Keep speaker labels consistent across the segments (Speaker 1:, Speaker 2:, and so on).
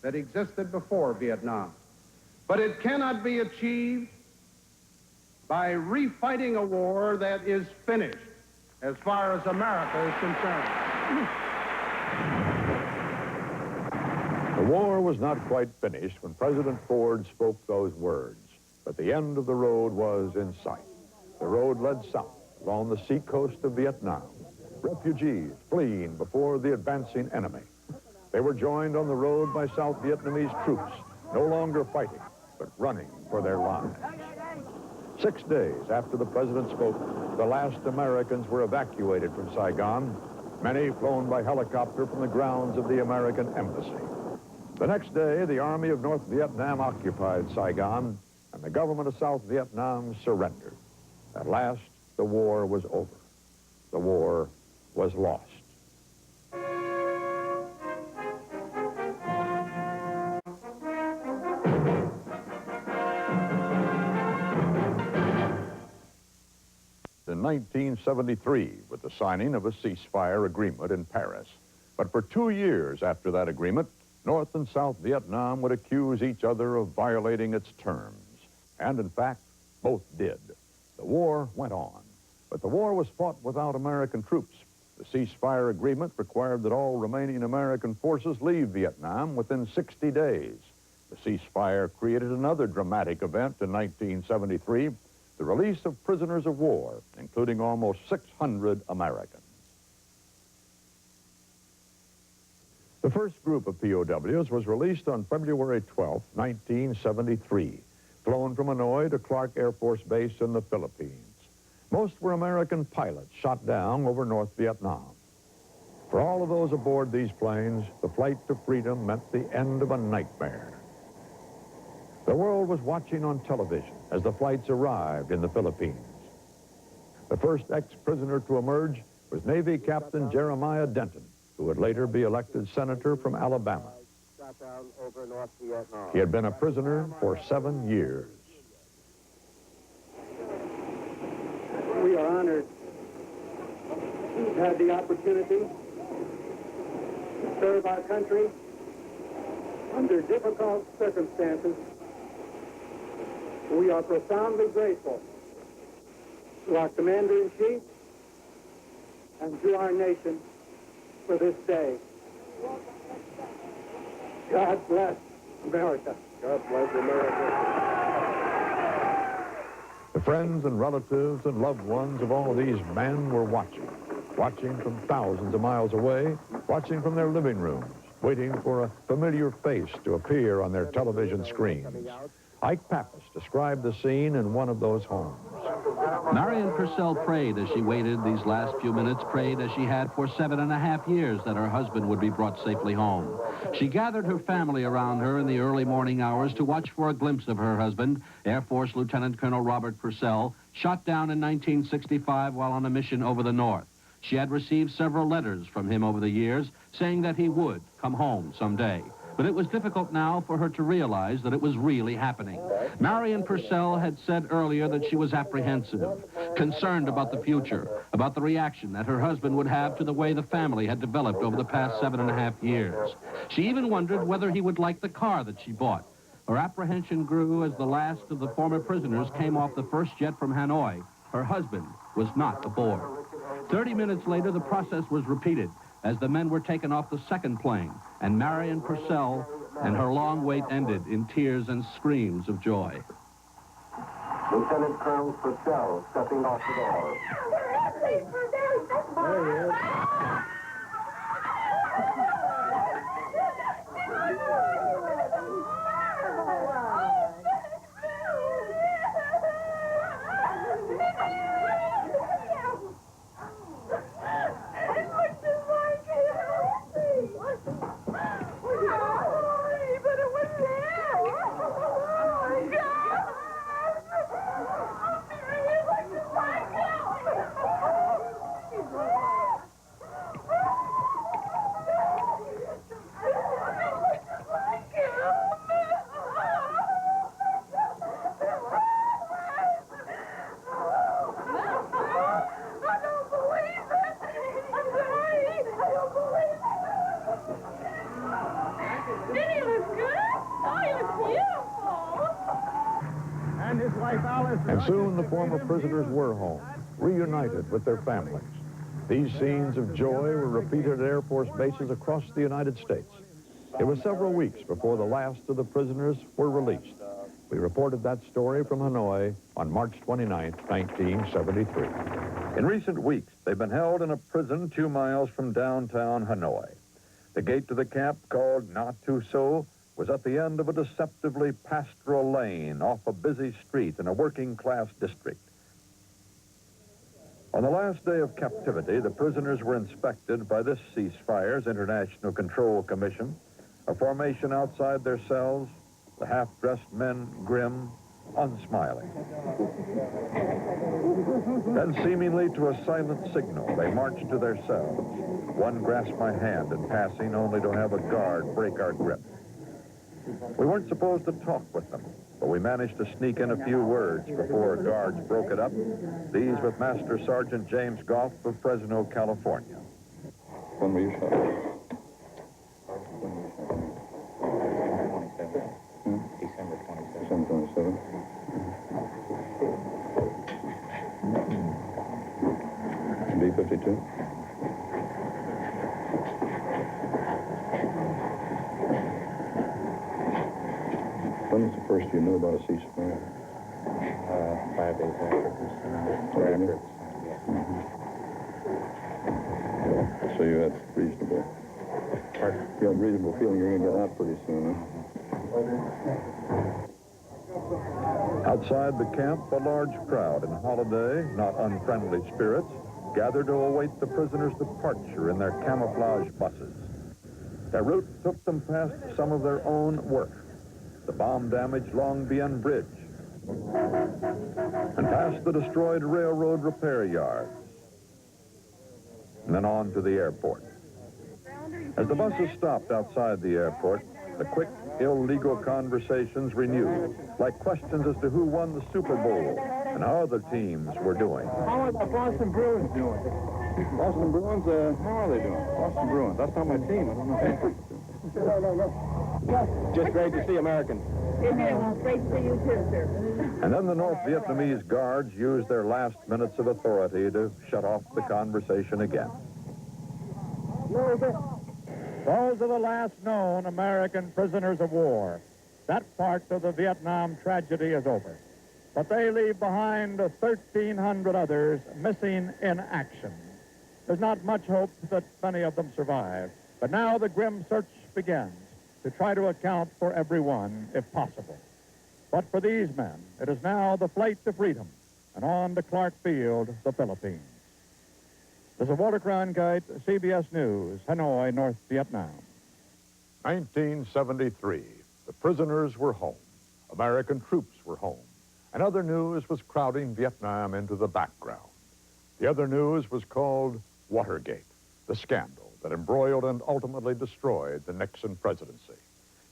Speaker 1: that existed before Vietnam. But it cannot be achieved by refighting a war that is finished as far as America is concerned.
Speaker 2: The war was not quite finished when President Ford spoke those words, but the end of the road was in sight. The road led south along the seacoast of Vietnam, refugees fleeing before the advancing enemy. They were joined on the road by South Vietnamese troops, no longer fighting, but running for their lives. 6 days after the president spoke, the last Americans were evacuated from Saigon, many flown by helicopter from the grounds of the American embassy. The next day, the Army of North Vietnam occupied Saigon, and the government of South Vietnam surrendered. At last, the war was over. The war was lost. In 1973, with the signing of a ceasefire agreement in Paris. But for 2 years after that agreement, North and South Vietnam would accuse each other of violating its terms. And in fact, both did. The war went on, but the war was fought without American troops. The ceasefire agreement required that all remaining American forces leave Vietnam within 60 days. The ceasefire created another dramatic event in 1973, the release of prisoners of war, including almost 600 Americans. The first group of POWs was released on February 12, 1973, flown from Hanoi to Clark Air Force Base in the Philippines. Most were American pilots shot down over North Vietnam. For all of those aboard these planes, the flight to freedom meant the end of a nightmare. The world was watching on television as the flights arrived in the Philippines. The first ex-prisoner to emerge was Navy Captain Jeremiah Denton, who would later be elected senator from Alabama. He had been a prisoner for 7 years.
Speaker 3: We are honored to have the opportunity to serve our country under difficult circumstances. We are profoundly grateful to our Commander-in-Chief and to our nation for this day. God bless America. God bless America.
Speaker 2: The friends and relatives and loved ones of all these men were watching from thousands of miles away, watching from their living rooms, waiting for a familiar face to appear on their television screens. Ike Pappas described the scene in one of those homes.
Speaker 4: Marion Purcell prayed as she waited these last few minutes, prayed as she had for 7.5 years that her husband would be brought safely home. She gathered her family around her in the early morning hours to watch for a glimpse of her husband, Air Force Lieutenant Colonel Robert Purcell, shot down in 1965 while on a mission over the North. She had received several letters from him over the years saying that he would come home someday. But it was difficult now for her to realize that it was really happening. Marion Purcell had said earlier that she was apprehensive, concerned about the future, about the reaction that her husband would have to the way the family had developed over the past 7.5 years. She even wondered whether he would like the car that she bought. Her apprehension grew as the last of the former prisoners came off the first jet from Hanoi. Her husband was not aboard. 30 minutes later, the process was repeated as the men were taken off the second plane, and Marion Purcell and her long wait ended in tears and screams of joy.
Speaker 5: Lieutenant Colonel Purcell stepping off the door.
Speaker 3: There he is.
Speaker 2: And soon the former prisoners were home, reunited with their families. These scenes of joy were repeated at Air Force bases across the United States. It was several weeks before the last of the prisoners were released. We reported that story from Hanoi on March 29, 1973.
Speaker 6: In recent weeks, they've been held in a prison 2 miles from downtown Hanoi. The gate to the camp, called Not Too So, was at the end of a deceptively pastoral lane off a busy street in a working-class district. On the last day of captivity, the prisoners were inspected by this ceasefire's International Control Commission, a formation outside their cells, the half-dressed men grim, unsmiling. Then, seemingly to a silent signal, they marched to their cells. One grasped my hand in passing, only to have a guard break our grip. We weren't supposed to talk with them, but we managed to sneak in a few words before guards broke it up, these with Master Sergeant James Goff of Fresno, California.
Speaker 7: When were you shot? When were you shot? 27. December 27. December 27. B-52? When was the first you knew about a ceasefire?
Speaker 8: 5 days after it was
Speaker 7: So you had reasonable feeling you're going to get out pretty soon, huh?
Speaker 6: Outside the camp, a large crowd in holiday, not unfriendly spirits, gathered to await the prisoners' departure in their camouflage buses. Their route took them past some of their own work, the bomb-damaged Long Bien Bridge, and past the destroyed railroad repair yards, and then on to the airport. As the buses stopped outside the airport, the quick, illegal conversations renewed, like questions as to who won the Super Bowl and how other teams were doing.
Speaker 3: How are the Boston Bruins doing?
Speaker 7: Boston Bruins, how are they doing? Boston Bruins, that's not my team. I don't know.
Speaker 3: Just great to see Americans.
Speaker 9: Great to see you too, sir.
Speaker 6: And then the North Vietnamese guards used their last minutes of authority to shut off the conversation again.
Speaker 10: Those are the last known American prisoners of war. That part of the Vietnam tragedy is over. But they leave behind 1,300 others missing in action. There's not much hope that many of them survive. But now the grim search begins to try to account for everyone, if possible. But for these men, it is now the flight to freedom, and on to Clark Field, the Philippines. This is Walter Kronkite, CBS News, Hanoi, North Vietnam.
Speaker 2: 1973. The prisoners were home. American troops were home. And other news was crowding Vietnam into the background. The other news was called Watergate, the scandal that embroiled and ultimately destroyed the Nixon presidency.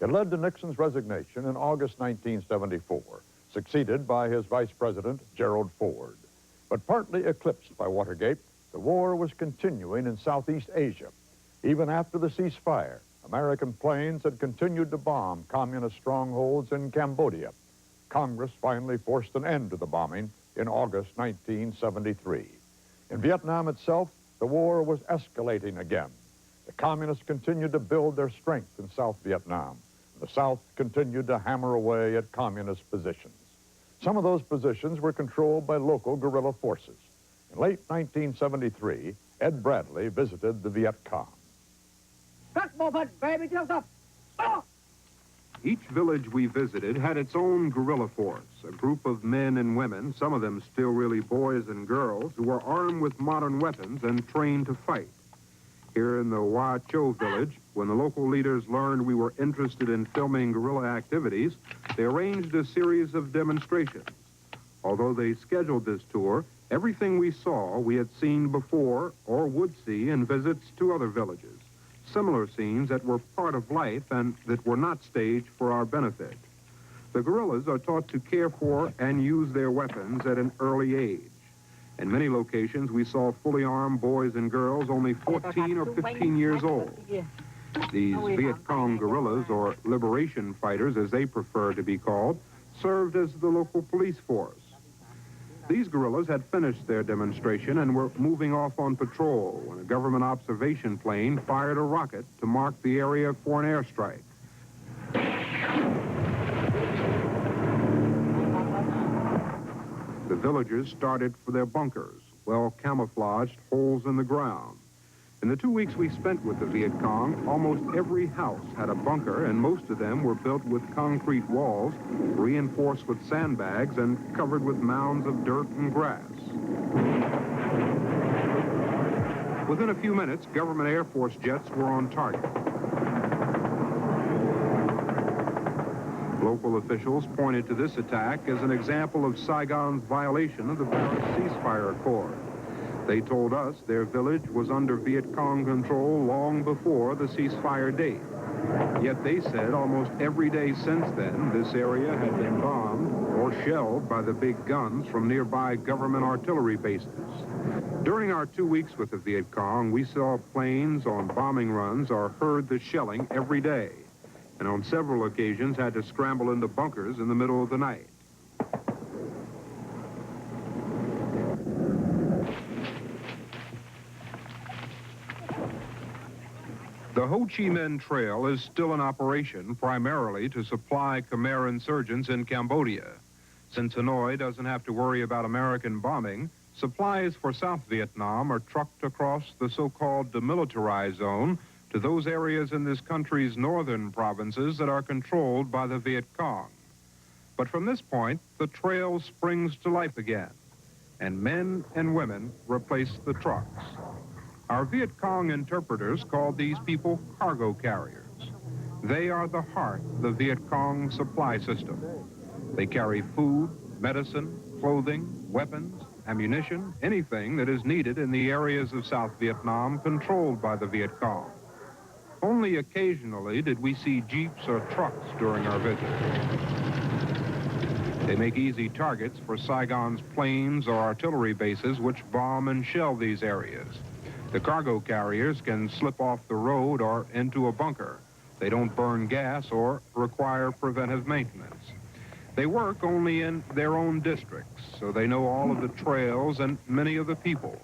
Speaker 2: It led to Nixon's resignation in August 1974, succeeded by his vice president, Gerald Ford. But partly eclipsed by Watergate, the war was continuing in Southeast Asia. Even after the ceasefire, American planes had continued to bomb communist strongholds in Cambodia. Congress finally forced an end to the bombing in August 1973. In Vietnam itself, the war was escalating again. The communists continued to build their strength in South Vietnam. The South continued to hammer away at communist positions. Some of those positions were controlled by local guerrilla forces. In late 1973, Ed Bradley visited the Viet Cong.
Speaker 1: Each village we visited had its own guerrilla force, a group of men and women, some of them still really boys and girls, who were armed with modern weapons and trained to fight. Here in the Hoa Cho village, when the local leaders learned we were interested in filming guerrilla activities, they arranged a series of demonstrations. Although they scheduled this tour, everything we saw we had seen before or would see in visits to other villages. Similar scenes that were part of life and that were not staged for our benefit. The guerrillas are taught to care for and use their weapons at an early age. In many locations, we saw fully armed boys and girls only 14 or 15 years old. These Viet Cong guerrillas, or liberation fighters as they prefer to be called, served as the local police force. These guerrillas had finished their demonstration and were moving off on patrol when a government observation plane fired a rocket to mark the area for an airstrike. The villagers started for their bunkers, well-camouflaged holes in the ground. In the 2 weeks we spent with the Viet Cong, almost every house had a bunker, and most of them were built with concrete walls, reinforced with sandbags, and covered with mounds of dirt and grass. Within a few minutes, government Air Force jets were on target. Local officials pointed to this attack as an example of Saigon's violation of the Paris ceasefire accord. They told us their village was under Viet Cong control long before the ceasefire date. Yet they said almost every day since then, this area had been bombed or shelled by the big guns from nearby government artillery bases. During our 2 weeks with the Viet Cong, we saw planes on bombing runs or heard the shelling every day, and on several occasions had to scramble into bunkers in the middle of the night. The Ho Chi Minh Trail is still in operation primarily to supply Khmer insurgents in Cambodia. Since Hanoi doesn't have to worry about American bombing, supplies for South Vietnam are trucked across the so-called demilitarized zone to those areas in this country's northern provinces that are controlled by the Viet Cong. But from this point, the trail springs to life again, and men and women replace the trucks. Our Viet Cong interpreters called these people cargo carriers. They are the heart of the Viet Cong supply system. They carry food, medicine, clothing, weapons, ammunition, anything that is needed in the areas of South Vietnam controlled by the Viet Cong. Only occasionally did we see jeeps or trucks during our visit. They make easy targets for Saigon's planes or artillery bases which bomb and shell these areas. The cargo carriers can slip off the road or into a bunker. They don't burn gas or require preventive maintenance. They work only in their own districts, so they know all of the trails and many of the people.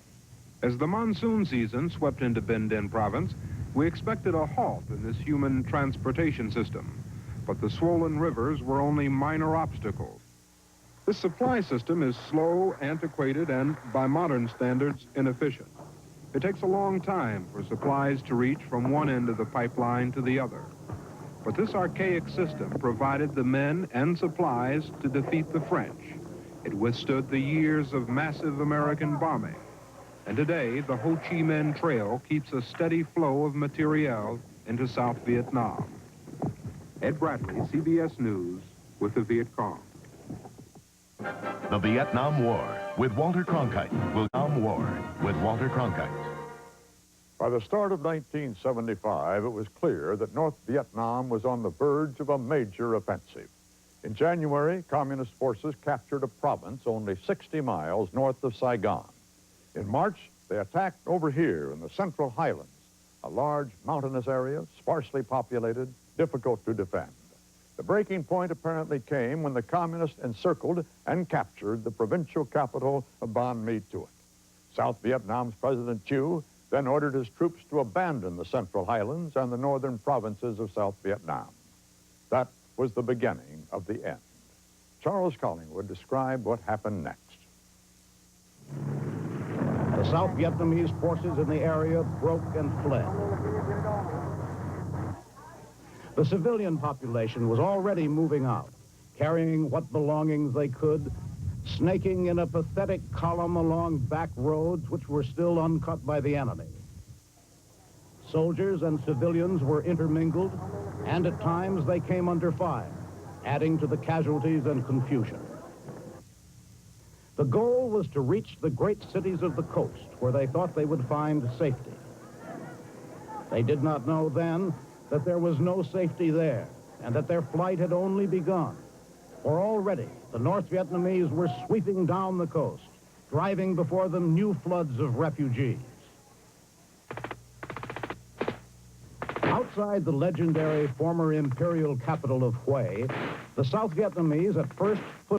Speaker 1: As the monsoon season swept into Binh Dinh province, we expected a halt in this human transportation system, but the swollen rivers were only minor obstacles. This supply system is slow, antiquated, and, by modern standards, inefficient. It takes a long time for supplies to reach from one end of the pipeline to the other. But this archaic system provided the men and supplies to defeat the French. It withstood the years of massive American bombing. And today, the Ho Chi Minh Trail keeps a steady flow of materiel into South Vietnam. Ed Bradley, CBS News, with the Viet Cong.
Speaker 11: The Vietnam War with Walter Kronkite. Vietnam War with Walter Cronkite.
Speaker 2: By the start of 1975, it was clear that North Vietnam was on the verge of a major offensive. In January, communist forces captured a province only 60 miles north of Saigon. In March, they attacked over here in the Central Highlands, a large mountainous area, sparsely populated, difficult to defend. The breaking point apparently came when the communists encircled and captured the provincial capital of Banh Mi Thuot. South Vietnam's President Thieu then ordered his troops to abandon the Central Highlands and the northern provinces of South Vietnam. That was the beginning of the end. Charles Collingwood described what happened next.
Speaker 12: The South Vietnamese forces in the area broke and fled. The civilian population was already moving out, carrying what belongings they could, snaking in a pathetic column along back roads which were still uncut by the enemy. Soldiers and civilians were intermingled, and at times they came under fire, adding to the casualties and confusion. The goal was to reach the great cities of the coast, where they thought they would find safety. They did not know then that there was no safety there, and that their flight had only begun. For already, the North Vietnamese were sweeping down the coast, driving before them new floods of refugees. Outside the legendary former imperial capital of Hue, the South Vietnamese at first put